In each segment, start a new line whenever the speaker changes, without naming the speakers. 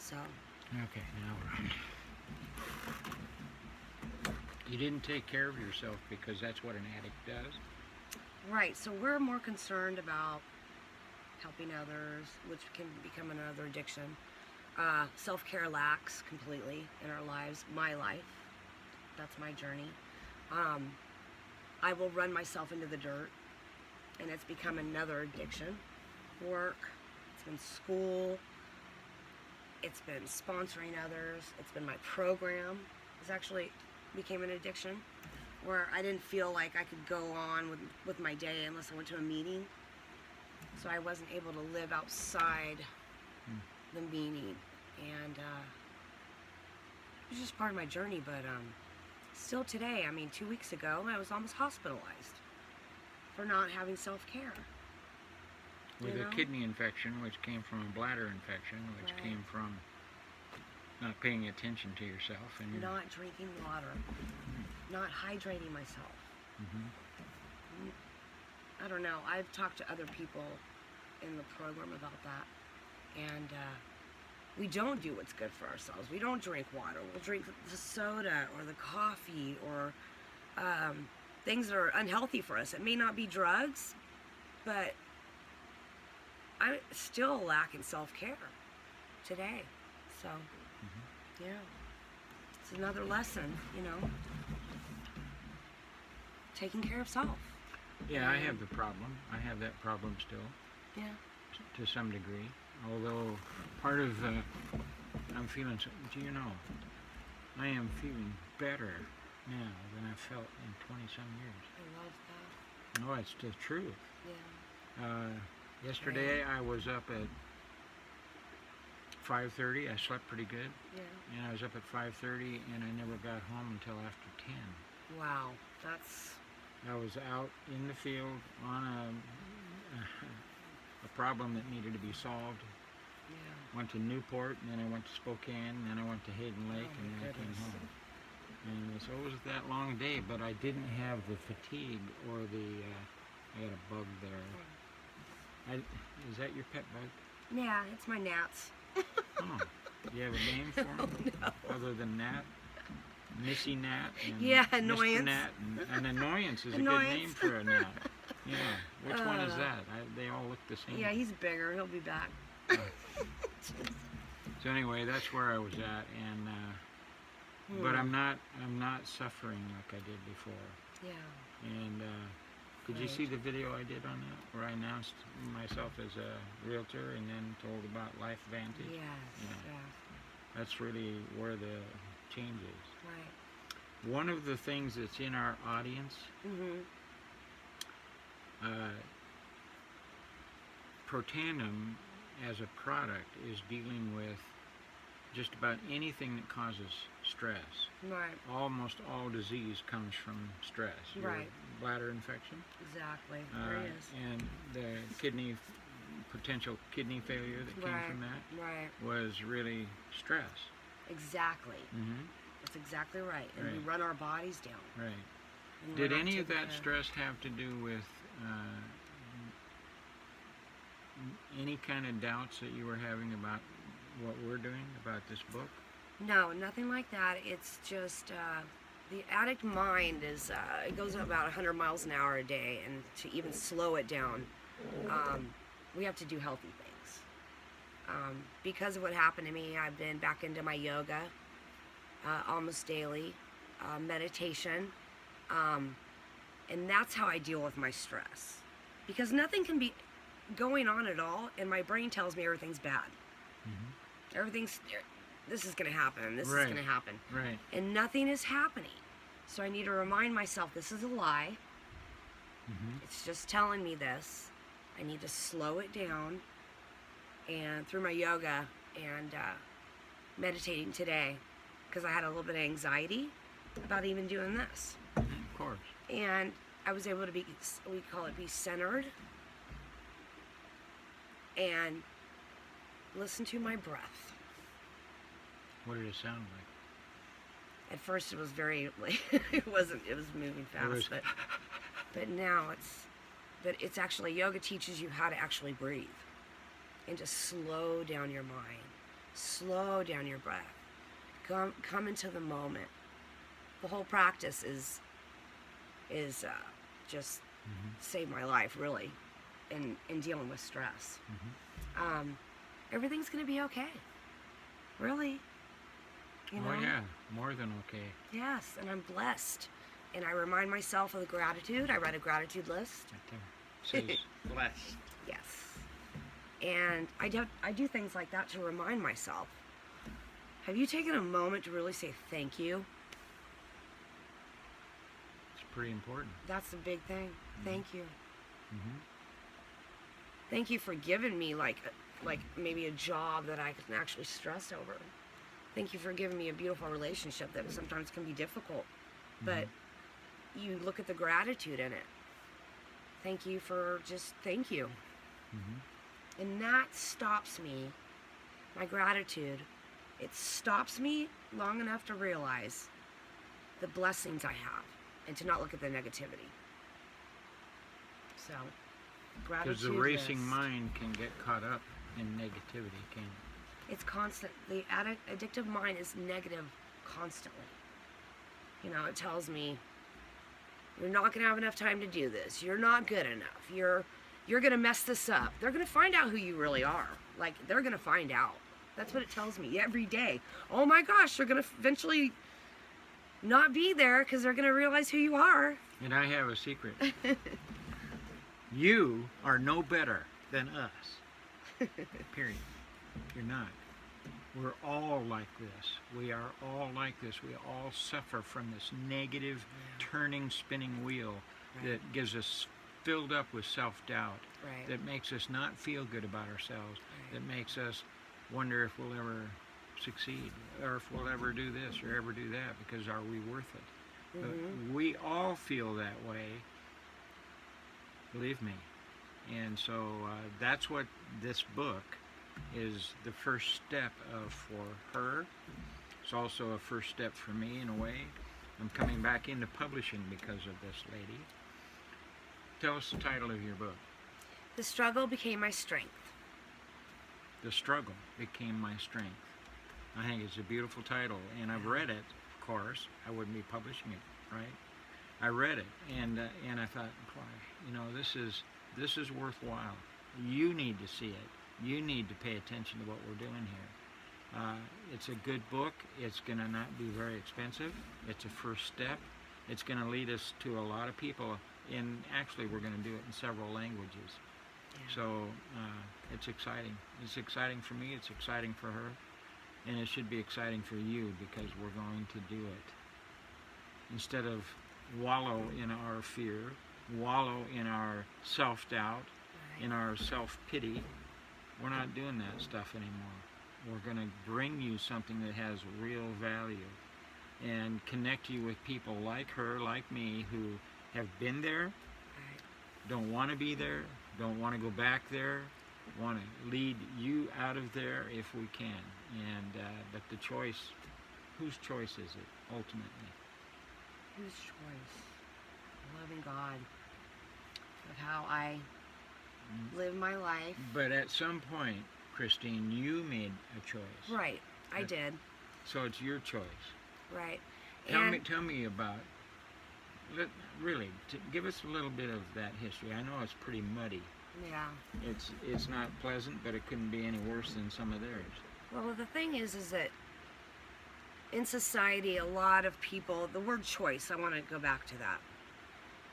So.
Okay, now we're on. You didn't take care of yourself because that's what an addict does?
Right, so we're more concerned about helping others, which can become another addiction. Self-care lacks completely in our lives, my life. That's my journey. I will run myself into the dirt, and it's become another addiction. Work, it's been school, it's been sponsoring others, it's been my program. It's actually became an addiction where I didn't feel like I could go on with my day unless I went to a meeting. So I wasn't able to live outside the meaning, and it was just part of my journey. But still today, I mean, 2 weeks ago, I was almost hospitalized for not having self-care.
With a kidney infection, which came from a bladder infection, which came from not paying attention to yourself. And
not drinking water, not hydrating myself. I don't know. I've talked to other people in the program about that, and we don't do what's good for ourselves. We don't drink water. We'll drink the soda or the coffee or things that are unhealthy for us. It may not be drugs, but I still lack in self-care today. So, yeah, it's another lesson, you know, taking care of self.
Yeah, I have the problem. I have that problem still.
Yeah.
To some degree. Although part of, I'm feeling, do you know, I am feeling better now than I felt in 20-some years.
I love that.
No, it's the truth.
Yeah.
Yesterday I was up at 5:30. I slept pretty good.
Yeah.
And I was up at 5:30 and I never got home until after 10.
Wow, that's...
I was out in the field on a problem that needed to be solved.
Yeah.
Went to Newport, and then I went to Spokane, and then I went to Hayden Lake, and then I came home. And so it was that long day, but I didn't have the fatigue or the, I got a bug there. Is that your pet bug?
Yeah, it's my gnats.
Oh, do you have a name for them?
No.
Other than Gnat? Missy Gnat? And
Yeah,
Mr.
Annoyance.
Gnat, and Annoyance is a good name for a gnat. Yeah, which one is that? They all look the same.
Yeah, he's bigger. He'll be back.
So anyway, that's where I was at, and but I'm not suffering like I did before.
Yeah.
And did you see the video I did on that, where I announced myself as a realtor and then told about Life Vantage?
Yes.
Yeah. That's really where the change is.
Right.
One of the things that's in our audience, Protandim as a product is dealing with just about anything that causes stress.
Right.
Almost all disease comes from stress.
Right.
Your bladder infection.
Exactly. There it is.
And the potential kidney failure that came from that was really stress.
Exactly. That's exactly right. And we run our bodies down.
Right. Did any of that stress have to do with any kind of doubts that you were having about what we're doing, about this book?
No, nothing like that. It's just the addict mind is, it goes about 100 miles an hour a day, and to even slow it down, we have to do healthy things. Because of what happened to me, I've been back into my yoga almost daily, meditation, and that's how I deal with my stress. Because nothing can be going on at all, and my brain tells me everything's bad. This is going to happen, this is going to happen.
Right.
And nothing is happening. So I need to remind myself this is a lie. It's just telling me this. I need to slow it down. And through my yoga and meditating today, because I had a little bit of anxiety about even doing this.
Of course.
And I was able to be, we call it be centered, and listen to my breath.
What did it sound like?
At first it was very, it was moving fast, but now it's actually, yoga teaches you how to actually breathe and just slow down your mind. Slow down your breath. Come into the moment. The whole practice is just saved my life, really, in dealing with stress. Everything's going to be okay. Really. You know?
Oh yeah, more than okay.
Yes, and I'm blessed. And I remind myself of the gratitude. I write a gratitude list.
Right there. Says blessed.
Yes. And I do things like that to remind myself. Have you taken a moment to really say thank you?
It's pretty important.
That's the big thing. Thank you.
Mm-hmm.
Thank you for giving me like maybe a job that I can actually stress over. Thank you for giving me a beautiful relationship that sometimes can be difficult, but you look at the gratitude in it. Thank you for just thank you. And that stops me, my gratitude, it stops me long enough to realize the blessings I have and to not look at the negativity. So, gratitude.
Because the racing mind can get caught up in negativity, can't it?
It's constant. The addictive mind is negative constantly. You know, it tells me, you're not going to have enough time to do this. You're not good enough. You're going to mess this up. They're going to find out who you really are. Like, they're going to find out. That's what it tells me every day. Oh my gosh, they're going to eventually not be there because they're going to realize who you are.
And I have a secret. You are no better than us. Period. You're not. We're all like this. We are all like this. We all suffer from this negative, turning, spinning wheel that gives us filled up with self-doubt, that makes us not feel good about ourselves, that makes us wonder if we'll ever succeed, or if we'll ever do this or ever do that, because are we worth it? But we all feel that way, believe me. And so that's what this book is, the first step of for her. It's also a first step for me in a way. I'm coming back into publishing because of this lady. Tell us the title of your book.
The struggle became my strength.
The struggle became my strength. I think it's a beautiful title, and I've read it. Of course, I wouldn't be publishing it, right? I read it, and I thought, boy, you know, this is worthwhile. You need to see it. You need to pay attention to what we're doing here. It's a good book. It's going to not be very expensive. It's a first step. It's going to lead us to a lot of people. And actually, we're going to do it in several languages. So it's exciting. It's exciting for me. It's exciting for her. And it should be exciting for you, because we're going to do it. Instead of wallow in our fear, wallow in our self-doubt, in our self-pity, we're not doing that stuff anymore. We're going to bring you something that has real value and connect you with people like her, like me, who have been there, don't want to be there, don't want to go back there, want to lead you out of there if we can. And but the choice, whose choice is it ultimately?
Whose choice? The loving God of how I live my life.
But at some point, Christine, you made a choice.
Right, I did.
So it's your choice.
Right.
Tell me about. Really, give us a little bit of that history. I know it's pretty muddy.
Yeah.
It's not pleasant, but it couldn't be any worse than some of theirs.
Well, the thing is that in society, a lot of people, the word choice, I want to go back to that.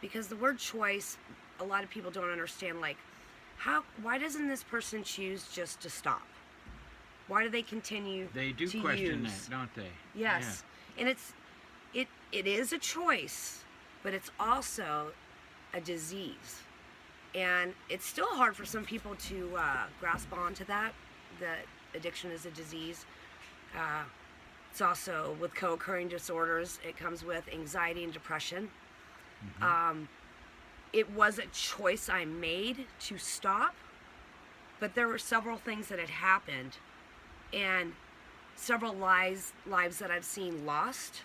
Because the word choice, a lot of people don't understand, like, why doesn't this person choose just to stop? Why do they continue
They do
to
question
use?
that, don't they?
Yes. Yeah. And it is a choice, but it's also a disease. And it's still hard for some people to grasp onto that addiction is a disease. It's also with co-occurring disorders. It comes with anxiety and depression. It was a choice I made to stop, but there were several things that had happened and several lives that I've seen lost.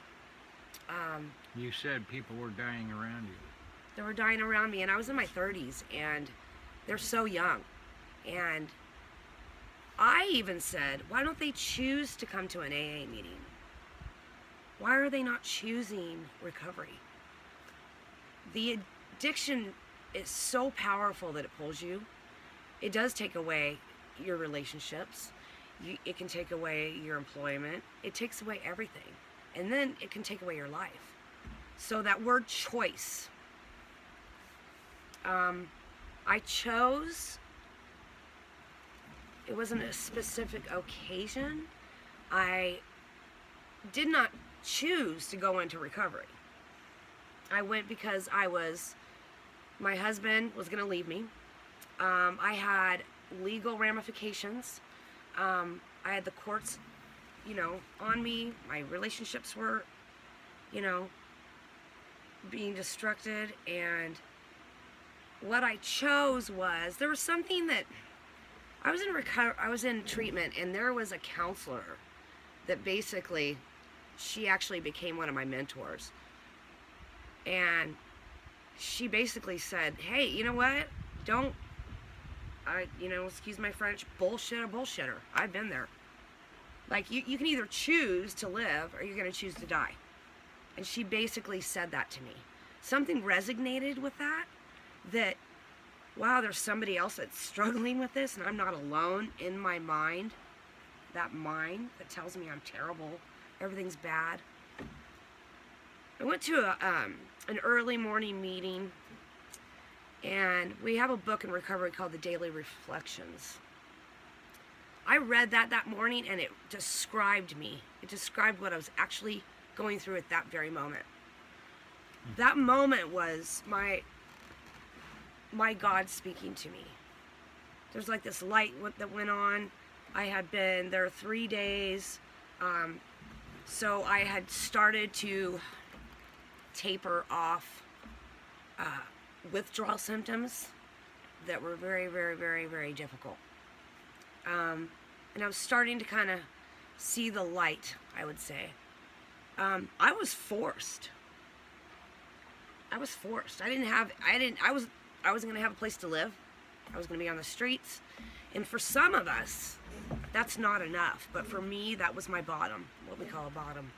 You said people were dying around you.
They were dying around me, and I was in my 30s, and they're so young. And I even said, why don't they choose to come to an AA meeting? Why are they not choosing recovery? The addiction is so powerful that it pulls you. It does take away your relationships. It can take away your employment. It takes away everything. And then it can take away your life. So that word choice. I chose. It wasn't a specific occasion. I did not choose to go into recovery. I went because my husband was going to leave me. I had legal ramifications. I had the courts, on me. My relationships were, being destructed. And what I chose was, there was something that, I was in treatment, and there was a counselor that basically, she actually became one of my mentors. And she basically said, hey, you know what? Excuse my French, bullshit a bullshitter. I've been there. Like, you can either choose to live or you're going to choose to die. And she basically said that to me. Something resonated with that, wow, there's somebody else that's struggling with this, and I'm not alone in my mind. That mind that tells me I'm terrible, everything's bad. I went to an early morning meeting, and we have a book in recovery called The Daily Reflections. I read that morning, and it described me. It described what I was actually going through at that very moment. That moment was my God speaking to me. There's like this light that went on. I had been there 3 days. So I had started to taper off withdrawal symptoms that were very, very, very, very difficult. And I was starting to kind of see the light, I would say. I was forced. I wasn't going to have a place to live. I was going to be on the streets. And for some of us, that's not enough. But for me, that was my bottom, what we call a bottom.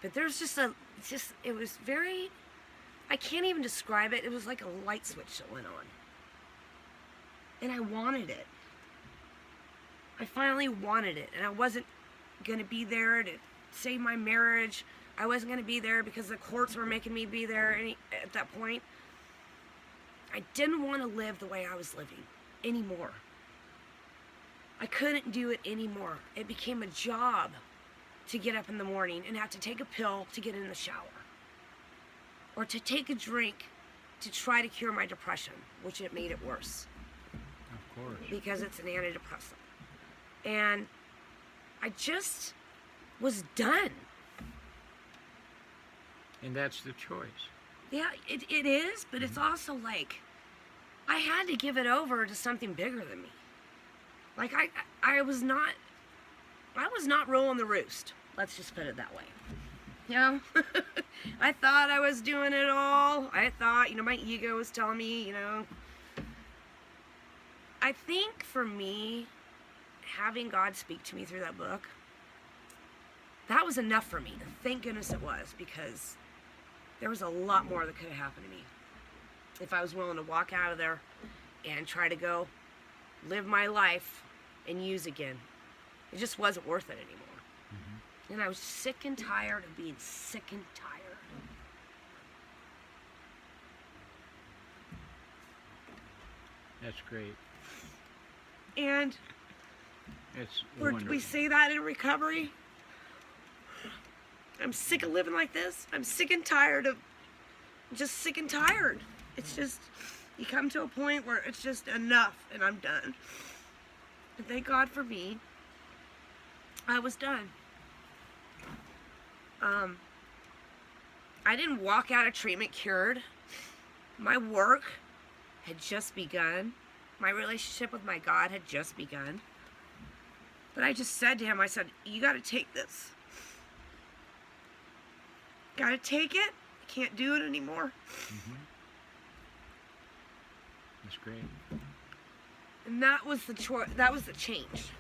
But there's it was very, I can't even describe it. It was like a light switch that went on. And I wanted it. I finally wanted it. And I wasn't going to be there to save my marriage. I wasn't going to be there because the courts were making me be there at that point. I didn't want to live the way I was living anymore. I couldn't do it anymore. It became a job to get up in the morning and have to take a pill to get in the shower. Or to take a drink to try to cure my depression, which it made it worse.
Of course.
Because it's an antidepressant. And I just was done.
And that's the choice.
Yeah, it is, but it's also like, I had to give it over to something bigger than me. Like, I was not rolling the roost. Let's just put it that way. I thought I was doing it all. I thought, my ego was telling me, I think for me, having God speak to me through that book, that was enough for me. Thank goodness it was, because there was a lot more that could have happened to me if I was willing to walk out of there and try to go live my life and use again. It just wasn't worth it anymore. Mm-hmm. And I was sick and tired of being sick and tired.
That's great.
And
it's
we say that in recovery. I'm sick of living like this. I'm sick and tired of just sick and tired. It's just, you come to a point where it's just enough and I'm done. And thank God for me, I was done. I didn't walk out of treatment cured. My work had just begun. My relationship with my God had just begun. But I just said to him, I said, you got to take this. Got to take it. I can't do it anymore.
Mm-hmm. That's great.
And that was the that was the change.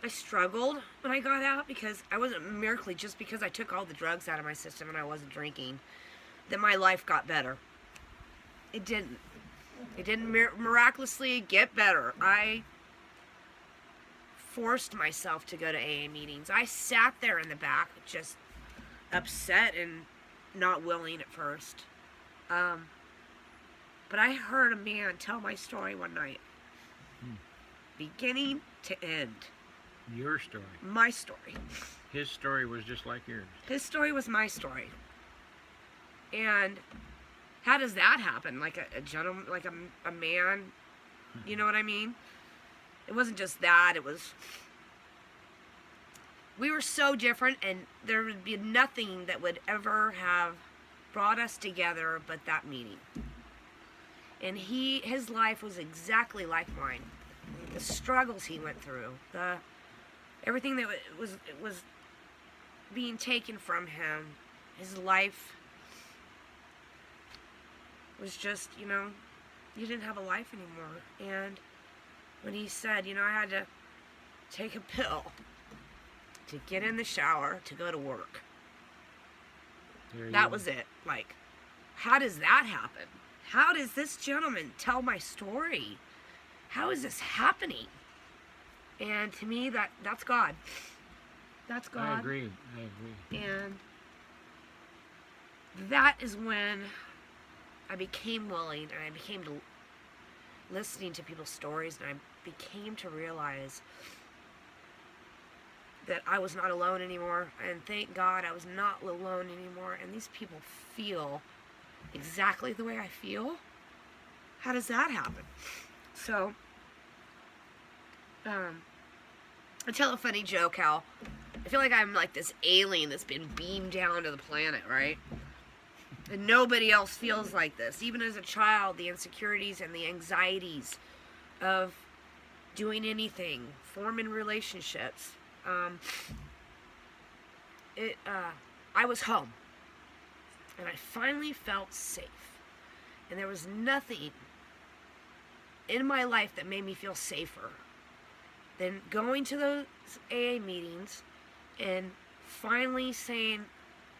I struggled when I got out because I wasn't miraculously, just because I took all the drugs out of my system and I wasn't drinking, that my life got better. It didn't. It didn't miraculously get better. I forced myself to go to AA meetings. I sat there in the back, just upset and not willing at first. But I heard a man tell my story one night, beginning to end.
Your story.
My story.
His story was just like yours.
His story was my story. And how does that happen? Like a gentleman, like a man, you know what I mean? It wasn't just that, it was, we were so different, and there would be nothing that would ever have brought us together but that meeting. And his life was exactly like mine. The struggles he went through, everything that was being taken from him, his life was just, you didn't have a life anymore. And when he said, I had to take a pill to get in the shower to go to work. That was it. Like, how does that happen? How does this gentleman tell my story? How is this happening? And to me, that's God. That's God.
I agree.
And that is when I became willing, and I became listening to people's stories, and I became to realize that I was not alone anymore. And thank God I was not alone anymore. And these people feel exactly the way I feel. How does that happen? So, I tell a funny joke how I feel like I'm like this alien that's been beamed down to the planet, right? And nobody else feels like this. Even as a child, the insecurities and the anxieties of doing anything, forming relationships. I was home. And I finally felt safe. And there was nothing in my life that made me feel safer than going to those AA meetings and finally saying,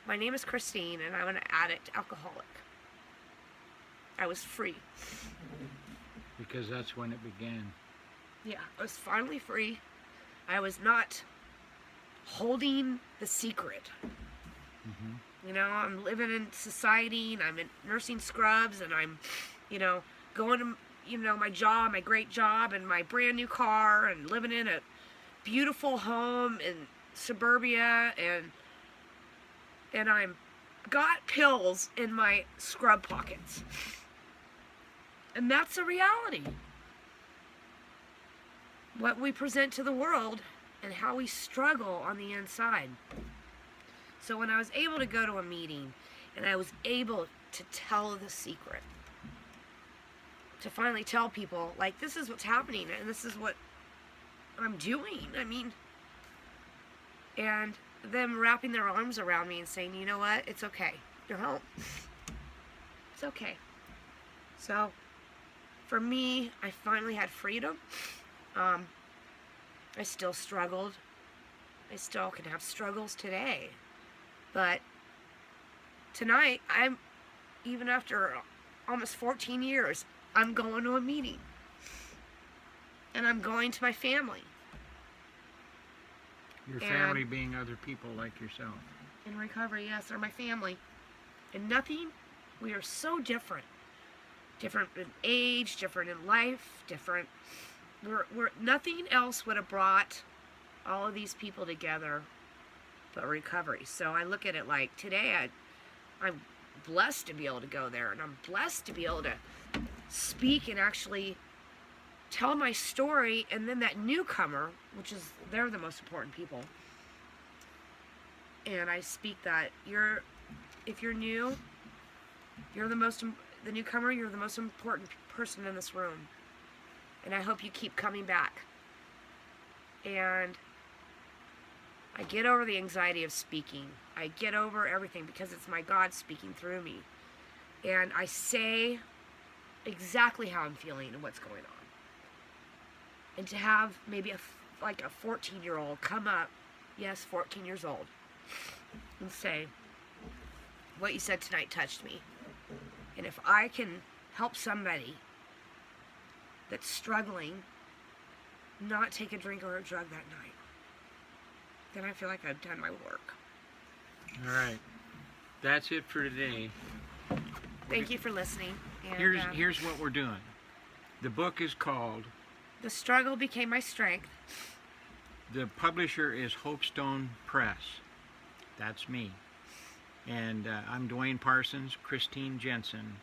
my name is Christine, and I'm an addict, alcoholic. I was free.
Because that's when it began.
Yeah, I was finally free. I was not holding the secret. Mm-hmm. I'm living in society, and I'm in nursing scrubs, and I'm, going to, my job, my great job, and my brand new car, and living in a beautiful home in suburbia, and I'm got pills in my scrub pockets. And that's a reality. What we present to the world and how we struggle on the inside. So when I was able to go to a meeting and I was able to tell the secret, to finally tell people, like, this is what's happening and this is what I'm doing. And them wrapping their arms around me and saying, you know what, it's okay. You're home. It's okay. So, for me, I finally had freedom. I still struggled. I still can have struggles today. But tonight, even after almost 14 years, I'm going to a meeting. And I'm going to my family.
Your family being other people like yourself.
In recovery, yes, they're my family. And nothing, we are so different. Different in age, different in life, different. Nothing else would have brought all of these people together but recovery. So I look at it like today, I'm blessed to be able to go there, and I'm blessed to be able to speak and actually tell my story, and then that newcomer, they're the most important people. And I speak that if you're new, you're the newcomer, you're the most important person in this room. And I hope you keep coming back. And I get over the anxiety of speaking. I get over everything because it's my God speaking through me. And I say exactly how I'm feeling and what's going on. And to have maybe like a 14-year-old come up, yes, 14 years old, and say, what you said tonight touched me. And if I can help somebody that's struggling not take a drink or a drug that night, then I feel like I've done my work.
All right. That's it for today.
Thank you for listening. And,
Here's what we're doing. The book is called
The Struggle Became My Strength.
The publisher is Hopestone Press. That's me. And I'm Dwayne Parsons. Christine Jensen.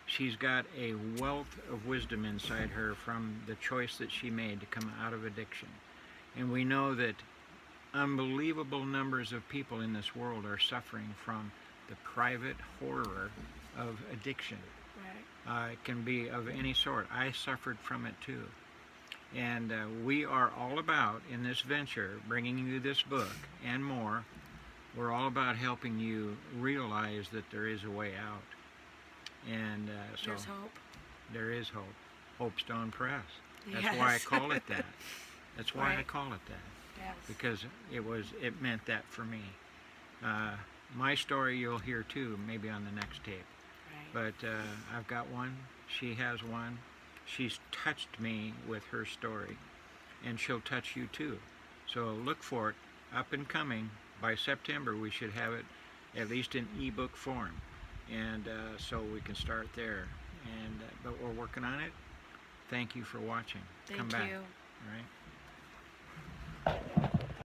She's got a wealth of wisdom inside her from the choice that she made to come out of addiction. And we know that unbelievable numbers of people in this world are suffering from the private horror of addiction.
Right.
It can be of any sort. I suffered from it too. And we are all about, in this venture, bringing you this book and more. We're all about helping you realize that there is a way out. And so
There's hope.
there is hope. Hopestone Press. That's
Yes.
why I call it that. That's why I
Right.
call it that.
Yes.
Because it meant that for me. My story you'll hear too, maybe on the next tape.
Right.
But I've got one. She has one. She's touched me with her story, and she'll touch you too. So look for it. Up and coming. By September, we should have it at least in eBook form, and so we can start there. And but we're working on it. Thank you for watching.
Thank
Come back.
you.
All right.